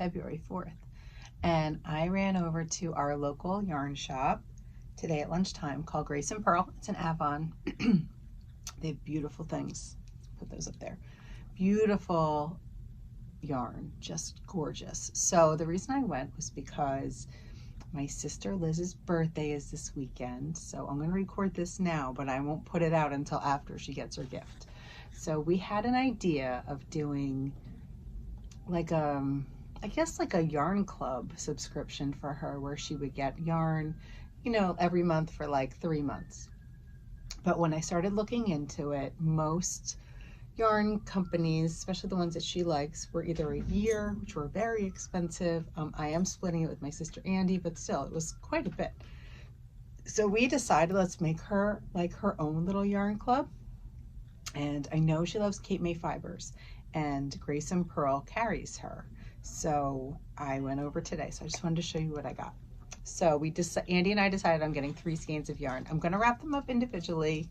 February 4th. And I ran over to our local yarn shop today at lunchtime called Grace and Pearl. It's in Avon. They have beautiful things. Put those up there. Beautiful yarn, just gorgeous. So the reason I went was because my sister Liz's birthday is this weekend. So I'm going to record this now, but I won't put it out until after she gets her gift. So we had an idea of doing like I guess like a yarn club subscription for her where she would get yarn, you know, every month for like 3 months. But when I started looking into it, most yarn companies, especially the ones that she likes, were either a year, which were very expensive. I am splitting it with my sister Andy, but still it was quite a bit. So we decided let's make her like her own little yarn club. And I know she loves Cape May fibers, and Grace and Pearl carries her. So I went over today. So I just wanted to show you what I got. So Andy and I decided I'm getting 3 skeins of yarn. I'm going to wrap them up individually.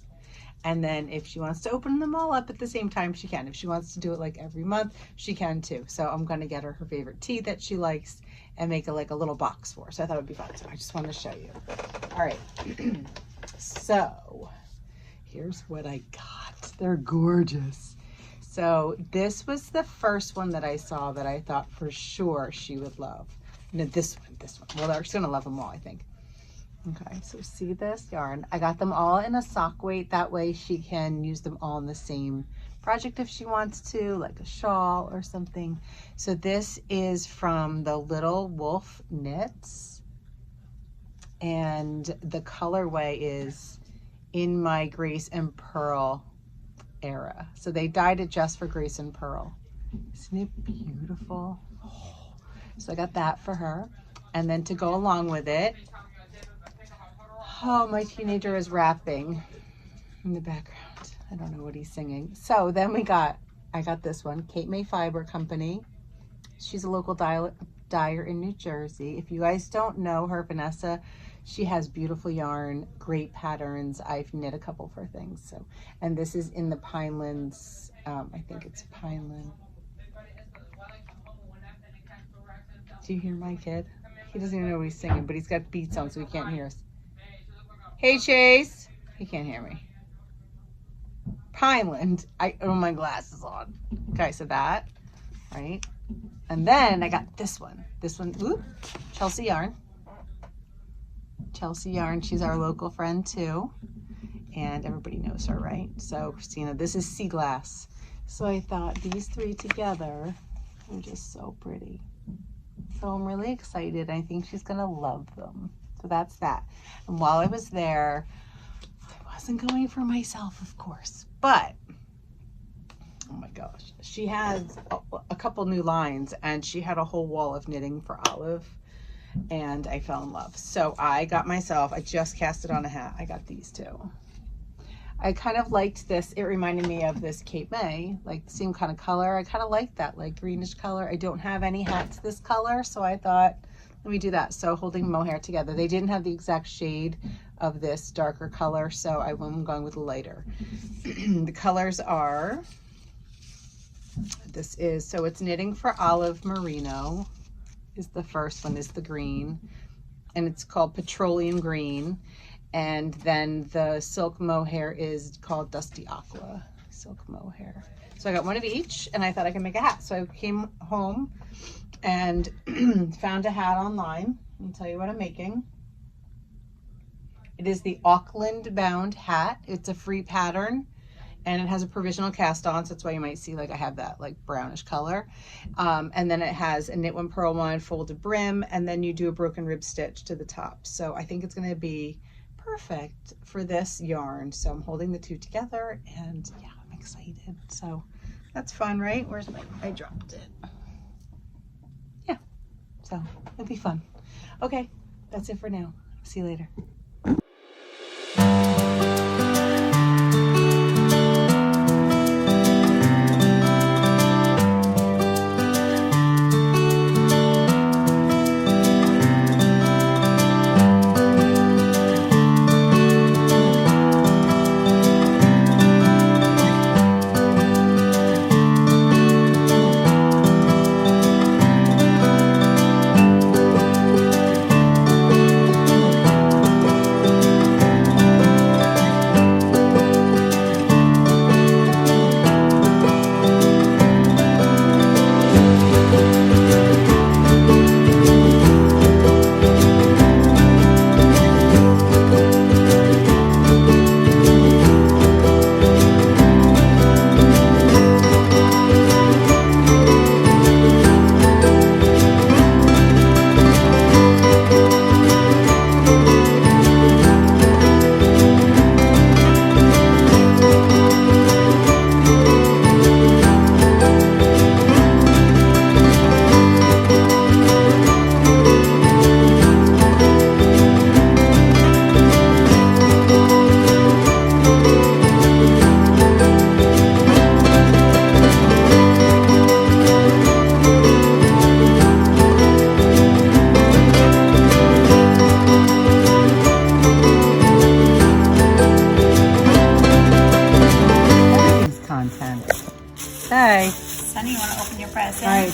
And then if she wants to open them all up at the same time, she can. If she wants to do it like every month, she can too. So I'm going to get her favorite tea that she likes and make it like a little box for her. So I thought it would be fun. So I just want to show you. All right. So here's what I got. They're gorgeous. So this was the first one that I saw that I thought for sure she would love. No, this one. Well, she's going to love them all, I think. Okay, so see this yarn? I got them all in a sock weight. That way she can use them all in the same project if she wants to, like a shawl or something. So this is from the Little Wolf Knits. And the colorway is in my Grace and Pearl era. So they dyed it just for Grace and Pearl. Isn't it beautiful? Oh. So I got that for her. And then to go along with it, oh, my teenager is rapping in the background. I don't know what he's singing. So then I got this one, Cape May Fiber Company. She's a local dyer in New Jersey. If you guys don't know her, Vanessa, she has beautiful yarn, great patterns. I've knit a couple for things. So, and this is in the Pinelands. I think it's Pineland. Do you hear my kid? He doesn't even know what he's singing, but he's got beats on, so he can't hear us. Hey, Chase. He can't hear me. Pineland. I owe my glasses on. Okay, so that, right? And then I got this one. Ooh, Chelsea Yarn. Chelsea Yarn, she's our local friend too. And everybody knows her, right? So Christina, this is Sea Glass. So I thought these 3 together are just so pretty. So I'm really excited. I think she's gonna love them. So that's that. And while I was there, I wasn't going for myself, of course, but oh my gosh, she has a couple new lines, and she had a whole wall of knitting for Olive, and I fell in love. So I got myself, I just cast it on a hat. I got these 2. I kind of liked this. It reminded me of this Cape May, like the same kind of color. I kind of like that, like greenish color. I don't have any hats this color, so I thought, let me do that. So holding mohair together. They didn't have the exact shade of this darker color, so I'm going with lighter. The colors are, so it's Knitting for Olive Merino is the first one, is the green, and it's called Petroleum Green. And then the silk mohair is called Dusty Aqua silk mohair. So I got one of each, and I thought I could make a hat. So I came home and found a hat online. Let me tell you what I'm making. It is the Auckland bound hat. It's a free pattern, and it has a provisional cast on, so that's why you might see like I have that like brownish color. And then it has a knit one, purl one, folded brim, and then you do a broken rib stitch to the top. So I think it's going to be perfect for this yarn. So I'm holding the 2 together, and yeah, I'm excited. So that's fun, right? Where's I dropped it. Yeah, so it'll be fun. Okay, that's it for now. See you later.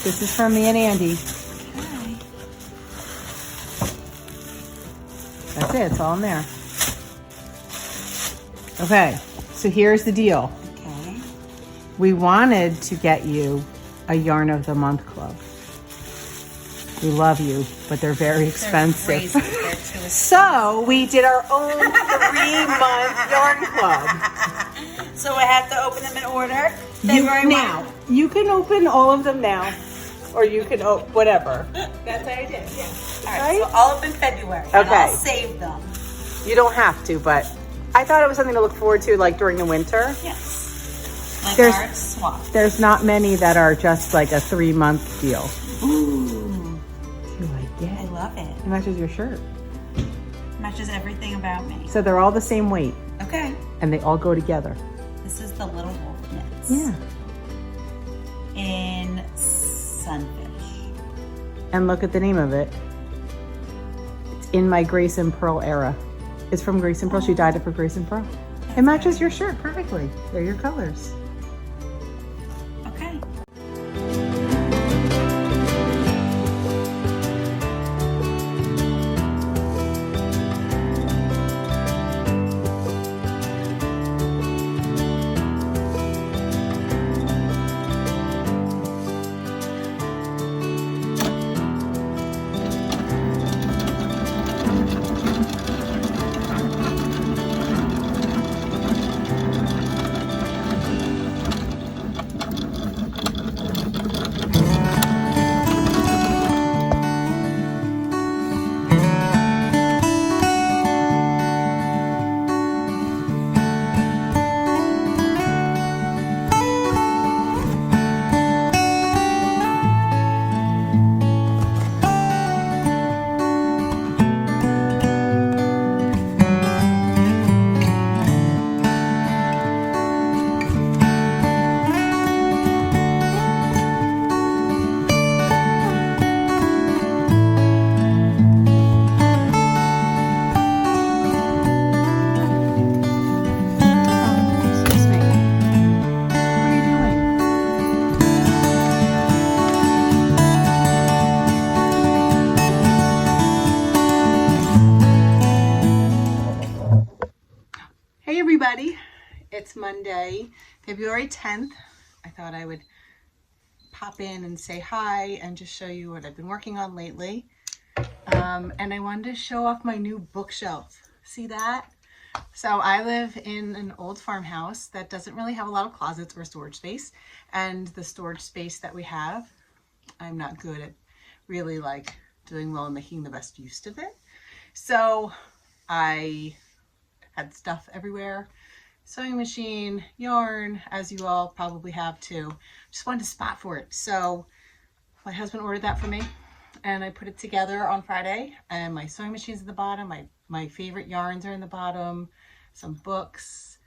This is from me and Andy. Okay. That's it. It's all in there. Okay. So here's the deal. Okay. We wanted to get you a Yarn of the Month club. We love you, but they're very expensive. They're crazy. They're too expensive. So we did our own 3-month yarn club. So I have to open them in order? Now, you can open all of them now, or you can whatever. That's what I did, yeah. All right, so I'll open February. Okay. And I'll save them. You don't have to, but I thought it was something to look forward to, like during the winter. Yes. My There's- card swap. There's not many that are just like a 3-month deal. Ooh. You like it? I love it. It matches your shirt. Matches everything about me. So they're all the same weight, Okay. and they all go together. This is the Little Wolf Knits. Yeah. In Sunfish. And look at the name of it. It's in my Grace and Pearl era. It's from Grace and Pearl. She dyed it for Grace and Pearl. It matches your shirt perfectly. They're your colors. Okay. Excuse me. What are you doing? Hey everybody, it's Monday, February 10th. I thought I would pop in and say hi and just show you what I've been working on lately. And I wanted to show off my new bookshelf. See that? So I live in an old farmhouse that doesn't really have a lot of closets or storage space. And the storage space that we have, I'm not good at really like doing well and making the best use of it. So I had stuff everywhere, sewing machine, yarn, as you all probably have too. Just wanted a spot for it. So my husband ordered that for me and I put it together on Friday, and my sewing machine's at the bottom. My favorite yarns are in the bottom, some books,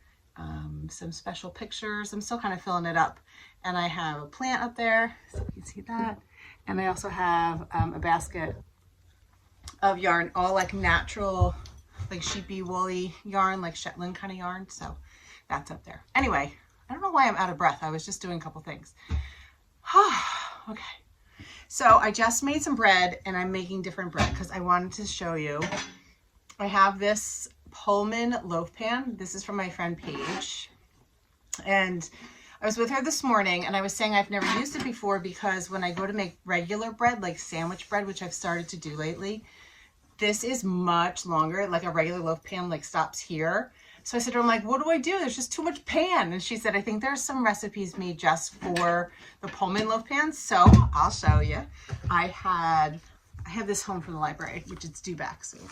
some special pictures. I'm still kind of filling it up. And I have a plant up there, so you can see that. And I also have a basket of yarn, all like natural, like sheepy woolly yarn, like Shetland kind of yarn. So that's up there. Anyway, I don't know why I'm out of breath. I was just doing a couple things. Okay. So I just made some bread, and I'm making different bread because I wanted to show you. I have this Pullman loaf pan. This is from my friend Paige. And I was with her this morning, and I was saying I've never used it before because when I go to make regular bread, like sandwich bread, which I've started to do lately, this is much longer. Like a regular loaf pan like stops here. So I said to her, I'm like, what do I do? There's just too much pan. And she said, I think there's some recipes made just for the Pullman loaf pans. So I'll show you. I have this home from the library, which it's due back soon.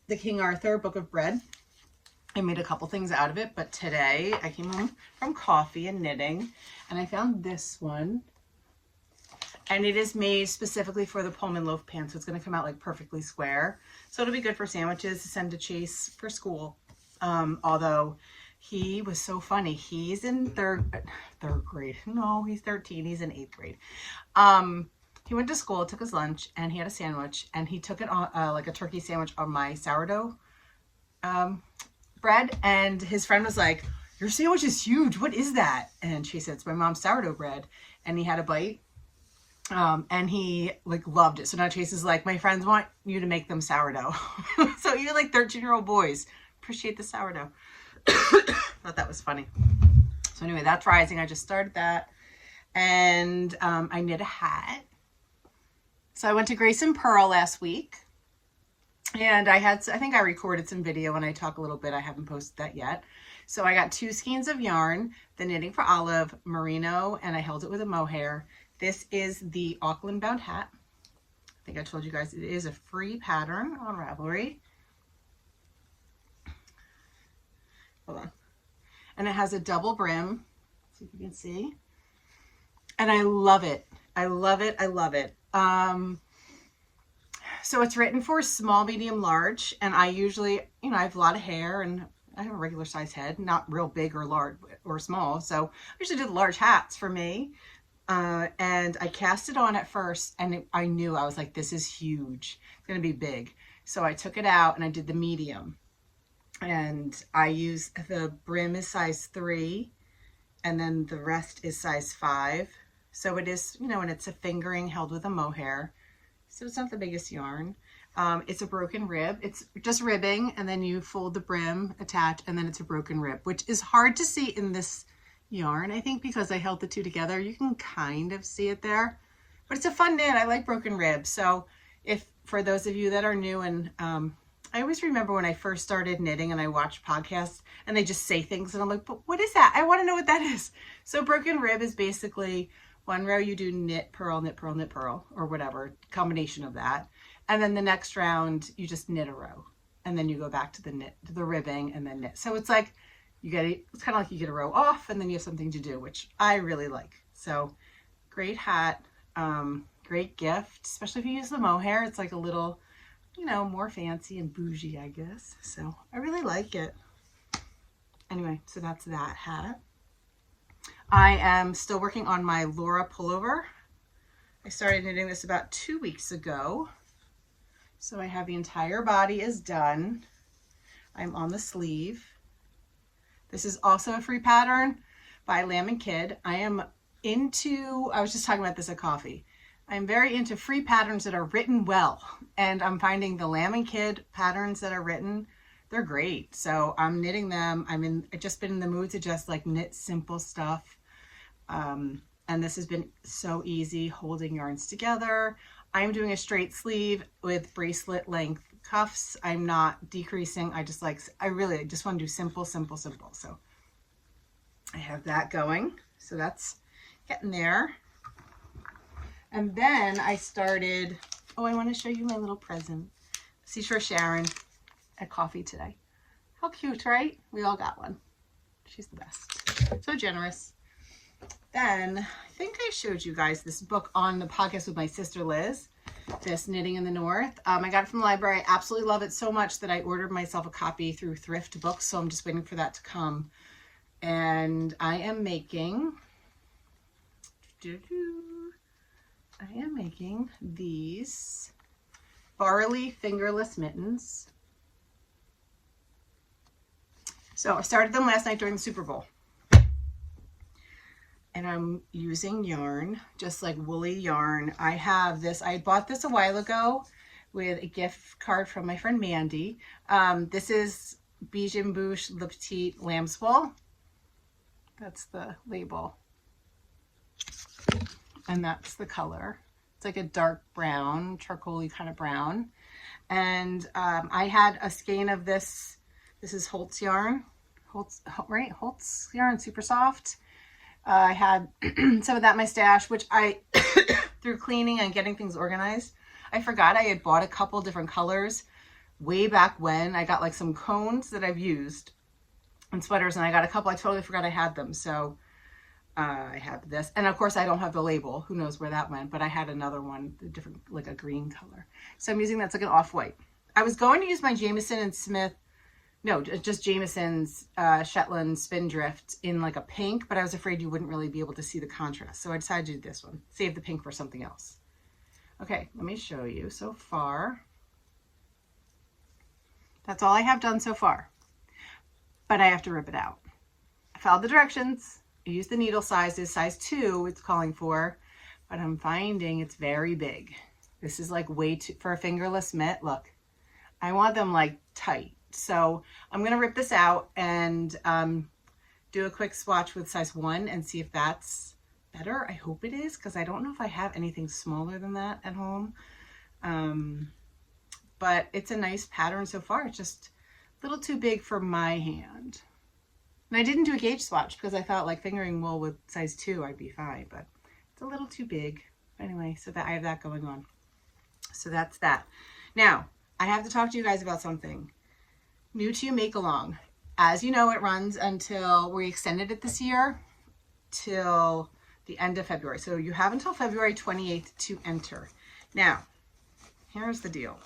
The King Arthur Book of Bread. I made a couple things out of it, but today I came home from coffee and knitting, and I found this one. And it is made specifically for the Pullman loaf pan, so it's going to come out like perfectly square. So it'll be good for sandwiches to send to Chase for school. Although he was so funny. He's in third grade. No, he's 13. He's in 8th grade. He went to school, took his lunch, and he had a sandwich, and he took it on like a turkey sandwich on my sourdough bread. And his friend was like, your sandwich is huge. What is that? And she said, it's my mom's sourdough bread. And he had a bite, And he like loved it. So now Chase is like, my friends want you to make them sourdough. So even like 13-year-old boys appreciate the sourdough. Thought that was funny. So anyway, that's rising. I just started that. And I knit a hat. So I went to Grace and Pearl last week. And I think I recorded some video and I talk a little bit. I haven't posted that yet. So I got 2 skeins of yarn, the Knitting for Olive, merino, and I held it with a mohair. This is the Auckland bound hat. I think I told you guys it is a free pattern on Ravelry. Hold on. And it has a double brim. See if you can see. And I love it. I love it. I love it. So it's written for small, medium, large. And I usually, you know, I have a lot of hair and I have a regular size head, not real big or large or small. So I usually do the large hats for me. And I cast it on at first and I knew, I was like, this is huge. It's going to be big. So I took it out and I did the medium. And I use, the brim is size 3 and then the rest is size 5. So it is, you know, and it's a fingering held with a mohair. So it's not the biggest yarn. It's a broken rib. It's just ribbing and then you fold the brim, attach, and then it's a broken rib, which is hard to see in this yarn. I think because I held the 2 together, you can kind of see it there, but it's a fun knit. I like broken ribs. So if, for those of you that are new, and I always remember when I first started knitting and I watched podcasts and they just say things and I'm like, but what is that? I want to know what that is. So broken rib is basically one row you do knit, purl, knit, purl, knit, purl, or whatever combination of that. And then the next round you just knit a row and then you go back to the knit, to the ribbing and then knit. So it's like, it's kind of like you get a row off and then you have something to do, which I really like. So great hat, great gift, especially if you use the mohair. It's like a little, you know, more fancy and bougie, I guess. So I really like it. Anyway, so that's that hat. I am still working on my Laura pullover. I started knitting this about 2 weeks ago. So I have the entire body is done. I'm on the sleeve. This is also a free pattern by Lamb and Kid. I was just talking about this at coffee. I'm very into free patterns that are written well. And I'm finding the Lamb and Kid patterns that are written, they're great. So I'm knitting them. I've just been in the mood to just like knit simple stuff. And this has been so easy holding yarns together. I'm doing a straight sleeve with bracelet length cuffs. I'm not decreasing. I really just want to do simple, simple, simple. So I have that going. So that's getting there. And then I started, I want to show you my little present. Seashore Sharon at coffee today. How cute, right? We all got one. She's the best. So generous. Then I think I showed you guys this book on the podcast with my sister Liz, this Knitting in the North. I got it from the library. I absolutely love it so much that I ordered myself a copy through Thrift Books. So I'm just waiting for that to come. And I am making these barley fingerless mittens. So I started them last night during the Super Bowl. And I'm using yarn, just like woolly yarn. I have this, I bought this a while ago with a gift card from my friend Mandy. This is Bijou Bouche Le Petit Lamb's Wool. That's the label. And that's the color. It's like a dark brown, charcoaly kind of brown. And I had a skein of this. This is Holtz yarn. Holtz yarn, super soft. I had some of that in my stash, which I, through cleaning and getting things organized, I forgot I had bought a couple different colors way back when. I got like some cones that I've used and sweaters, and I got a couple. I totally forgot I had them. So I have this. And of course, I don't have the label. Who knows where that went? But I had another one, different, like a green color. So I'm using that's like an off-white. I was going to use my Jamieson and Smith, no, just Jamieson's Shetland Spindrift in like a pink, but I was afraid you wouldn't really be able to see the contrast. So I decided to do this one. Save the pink for something else. Okay, let me show you so far. That's all I have done so far. But I have to rip it out. I followed the directions. I used the needle sizes. Size 2 it's calling for. but I'm finding it's very big. This is like way too, for a fingerless mitt, look, I want them like tight. So I'm gonna rip this out and do a quick swatch with size 1 and see if that's better. I hope it is, because I don't know if I have anything smaller than that at home. But it's a nice pattern so far. It's just a little too big for my hand. And I didn't do a gauge swatch because I thought like fingering wool with size 2 I'd be fine, but it's a little too big. Anyway, so that I have that going on. So that's that. Now, I have to talk to you guys about something. New to you make along. As you know, it runs until, we extended it this year till the end of February. So you have until February 28th to enter. Now, here's the deal.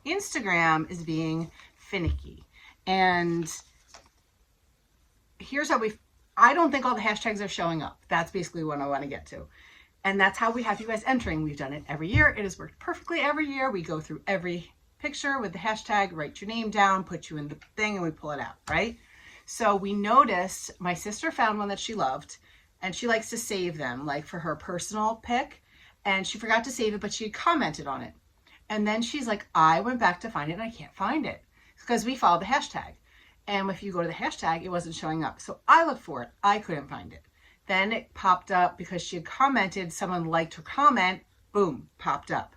Instagram is being finicky. And here's how I don't think all the hashtags are showing up. That's basically what I want to get to. And that's how we have you guys entering. We've done it every year. It has worked perfectly every year. We go through every picture with the hashtag, write your name down, put you in the thing, and we pull it out, right? So we noticed my sister found one that she loved, and she likes to save them, like for her personal pic, and she forgot to save it, but she had commented on it. And then she's like, I went back to find it and I can't find it because we followed the hashtag. And if you go to the hashtag, it wasn't showing up. So I looked for it. I couldn't find it. Then it popped up because she had commented, someone liked her comment, boom, popped up.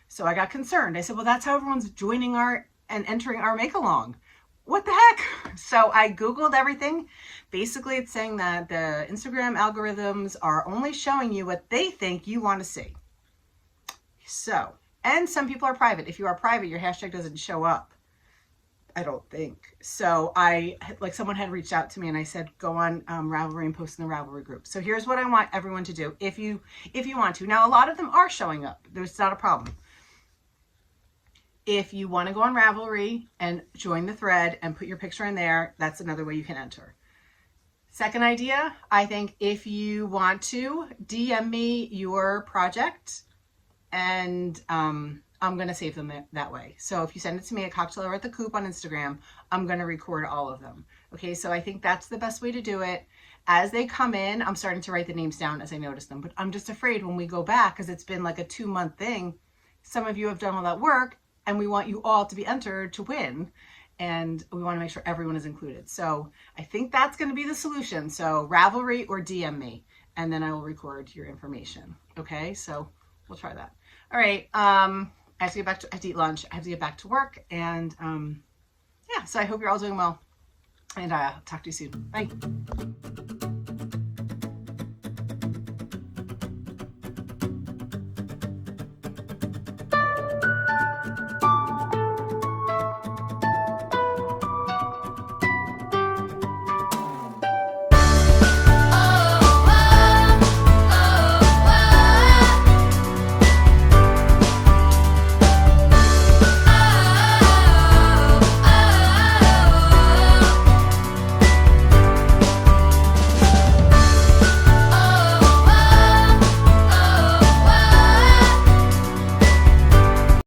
So I got concerned. I said, well, that's how everyone's joining our and entering our make along. What the heck? So I Googled everything. Basically, it's saying that the Instagram algorithms are only showing you what they think you want to see. So, and some people are private. If you are private, your hashtag doesn't show up. I don't think. So like someone had reached out to me and I said, go on Ravelry and post in the Ravelry group. So here's what I want everyone to do if you want to. Now, a lot of them are showing up. There's not a problem. If you want to go on Ravelry and join the thread and put your picture in there, that's another way you can enter. Second idea, I think if you want to, DM me your project and I'm going to save them that way. So if you send it to me at Cocktail Hour at the Coop on Instagram, I'm going to record all of them. Okay, so I think that's the best way to do it. As they come in, I'm starting to write the names down as I notice them, but I'm just afraid when we go back, because it's been like a 2-month thing, some of you have done all that work and we want you all to be entered to win. And we want to make sure everyone is included. So I think that's going to be the solution. So Ravelry or DM me, and then I will record your information. Okay, so we'll try that. All right. I have to get back to, I have to eat lunch. I have to get back to work. And yeah, so I hope you're all doing well. And I'll talk to you soon. Bye.